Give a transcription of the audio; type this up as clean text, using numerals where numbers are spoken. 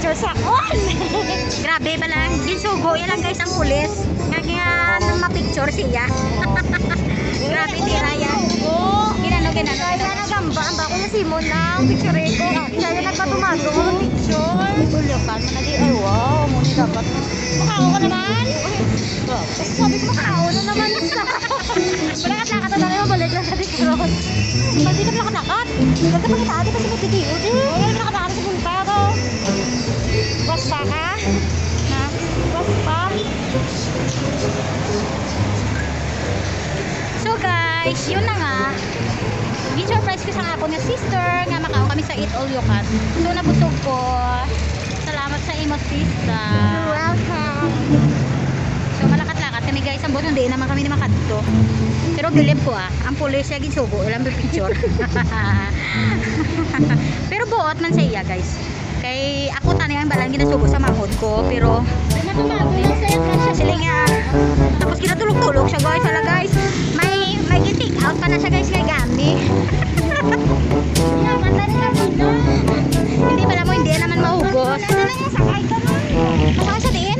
picture sa on. Grabe ba lang, ginsugo yan lang guys ang pulis. Nga mapicture siya. Grabe tira yan. Ginano. Kaya nagamba ang bako na Simon na picture ko. Kaya nagpatumato ang picture. Tulyokan mo na di. Ay wow, muna dapat. Makao ka naman. Sabi ko makao na naman. Balakat-lakat na tayo, balik lang sa picture. Pag di ka balakat-lakat. Nagkapagkitaati kasi magtitiyo din. Ay, balakat-lakat sa punta ko. Basta ka? Na? Basta? So guys, yun na nga. Surprise ko sa ako ng sister nga makao kami sa Eat All You Can. So nabusog ko. Salamat sa imo sister. You're welcome. So malakat-lakat kami guys. Ang buong day naman kami ni makadto. Pero bilib ko ang pulis siya gisugo, ilang picture. Pero buot man siya guys. Kay ako tani ang balang ginasugo sa manghod ko, pero sila nga tapos ginatulog-tulog siya guys. Wala guys. May take out pa na siya guys kay Gami. Hindi pala mo hindi naman mahugos. Masakay sa diin.